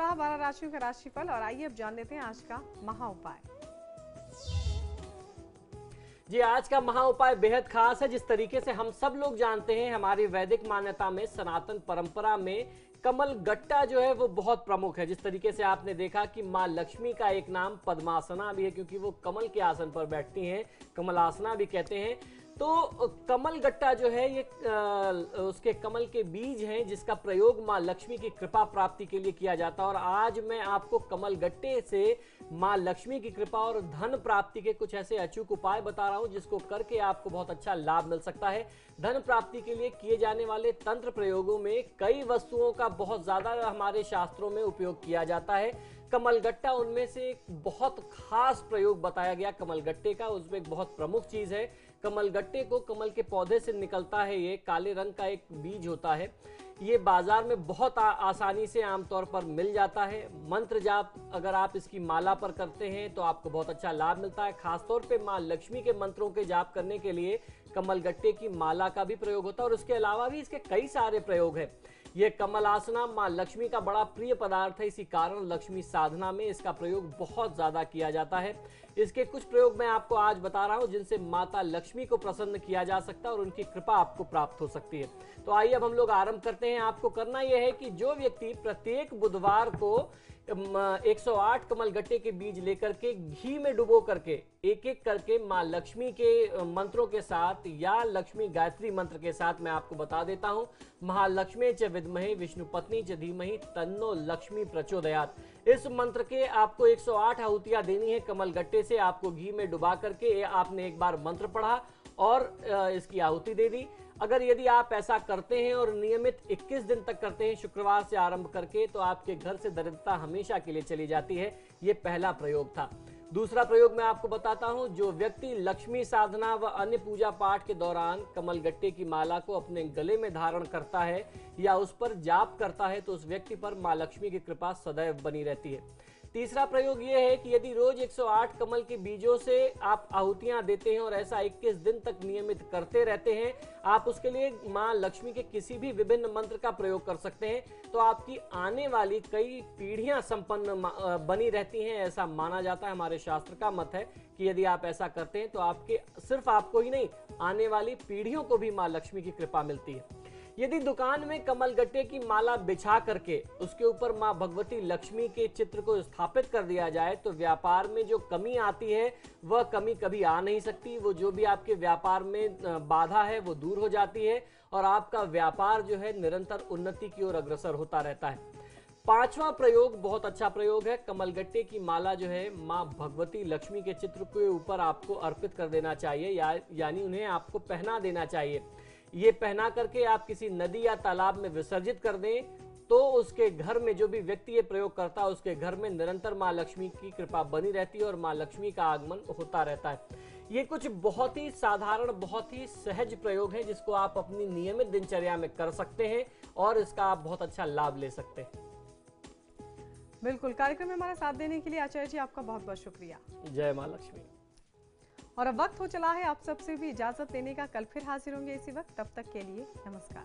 रहा 12 राशियों का राशिफल और आइए अब जान लेते हैं आज का महा उपाय। जी, आज का महा उपाय बेहद खास है। जिस तरीके से हम सब लोग जानते हैं, हमारी वैदिक मान्यता में, सनातन परंपरा में कमल गट्टा जो है वो बहुत प्रमुख है। जिस तरीके से आपने देखा कि माँ लक्ष्मी का एक नाम पद्मासना भी है, क्योंकि वो कमल के आसन पर बैठती हैं, कमलासना भी कहते हैं। तो कमल गट्टा जो है ये उसके कमल के बीज हैं, जिसका प्रयोग माँ लक्ष्मी की कृपा प्राप्ति के लिए किया जाता है। और आज मैं आपको कमल गट्टे से माँ लक्ष्मी की कृपा और धन प्राप्ति के कुछ ऐसे अचूक उपाय बता रहा हूं, जिसको करके आपको बहुत अच्छा लाभ मिल सकता है। धन प्राप्ति के लिए किए जाने वाले तंत्र प्रयोगों में कई वस्तुओं का बहुत ज्यादा हमारे शास्त्रों में उपयोग किया जाता है। कमलगट्टा उनमें से एक बहुत खास प्रयोग बताया गया कमलगट्टे का, उसमें एक बहुत प्रमुख चीज है। कमलगट्टे को कमल के पौधे से निकलता है, ये काले रंग का एक बीज होता है। ये बाजार में बहुत आसानी से आमतौर पर मिल जाता है। मंत्र जाप अगर आप इसकी माला पर करते हैं तो आपको बहुत अच्छा लाभ मिलता है। खासतौर पे माँ लक्ष्मी के मंत्रों के जाप करने के लिए कमलगट्टे की माला का भी प्रयोग होता है, और इसके अलावा भी इसके कई सारे प्रयोग हैं। ये कमलासना माँ लक्ष्मी का बड़ा प्रिय पदार्थ है, इसी कारण लक्ष्मी साधना में इसका प्रयोग बहुत ज्यादा किया जाता है। इसके कुछ प्रयोग मैं आपको आज बता रहा हूं, जिनसे माता लक्ष्मी को प्रसन्न किया जा सकता है और उनकी कृपा आपको प्राप्त हो सकती है। तो आइए अब हम लोग आरंभ करते हैं। आपको करना यह है कि जो व्यक्ति प्रत्येक बुधवार को 108 कमलगट्टे के बीज लेकर के घी में डुबो करके एक एक करके माँ लक्ष्मी के मंत्रों के साथ या लक्ष्मी गायत्री मंत्र के साथ, मैं आपको बता देता हूं, महालक्ष्मी च विद्महे विष्णु पत्नी च धीमहि तन्नो लक्ष्मी प्रचोदयात्, इस मंत्र के आपको 108 आहुतियां देनी है कमलगट्टे से। आपको घी में डुबा करके आपने एक बार मंत्र पढ़ा और इसकी आहुति दे दी। अगर यदि आप ऐसा करते हैं और नियमित 21 दिन तक करते हैं, शुक्रवार से आरंभ करके, तो आपके घर से दरिद्रता हमेशा के लिए चली जाती है। ये पहला प्रयोग था। दूसरा प्रयोग मैं आपको बताता हूं। जो व्यक्ति लक्ष्मी साधना व अन्य पूजा पाठ के दौरान कमलगट्टे की माला को अपने गले में धारण करता है या उस पर जाप करता है, तो उस व्यक्ति पर माँ लक्ष्मी की कृपा सदैव बनी रहती है। तीसरा प्रयोग यह है कि यदि रोज 108 कमल के बीजों से आप आहुतियां देते हैं और ऐसा 21 दिन तक नियमित करते रहते हैं, आप उसके लिए मां लक्ष्मी के किसी भी विभिन्न मंत्र का प्रयोग कर सकते हैं, तो आपकी आने वाली कई पीढ़ियां संपन्न बनी रहती हैं। ऐसा माना जाता है, हमारे शास्त्र का मत है कि यदि आप ऐसा करते हैं तो आपके, सिर्फ आपको ही नहीं, आने वाली पीढ़ियों को भी मां लक्ष्मी की कृपा मिलती है। यदि दुकान में कमलगट्टे की माला बिछा करके उसके ऊपर मां भगवती लक्ष्मी के चित्र को स्थापित कर दिया जाए, तो व्यापार में जो कमी आती है वह कमी कभी आ नहीं सकती। वो जो भी आपके व्यापार में बाधा है वो दूर हो जाती है और आपका व्यापार जो है निरंतर उन्नति की ओर अग्रसर होता रहता है। पांचवा प्रयोग बहुत अच्छा प्रयोग है। कमलगट्टे की माला जो है मां भगवती लक्ष्मी के चित्र के ऊपर आपको अर्पित कर देना चाहिए, यानी उन्हें आपको पहना देना चाहिए। ये पहना करके आप किसी नदी या तालाब में विसर्जित कर दें, तो उसके घर में, जो भी व्यक्ति ये प्रयोग करता है, उसके घर में निरंतर माँ लक्ष्मी की कृपा बनी रहती है और माँ लक्ष्मी का आगमन होता रहता है। ये कुछ बहुत ही साधारण, बहुत ही सहज प्रयोग हैं, जिसको आप अपनी नियमित दिनचर्या में कर सकते हैं और इसका आप बहुत अच्छा लाभ ले सकते हैं। बिल्कुल, कार्यक्रम में हमारा साथ देने के लिए आचार्य जी आपका बहुत बहुत शुक्रिया। जय माँ लक्ष्मी। और अब वक्त हो चला है आप सबसे भी इजाजत लेने का। कल फिर हाजिर होंगे इसी वक्त, तब तक के लिए नमस्कार।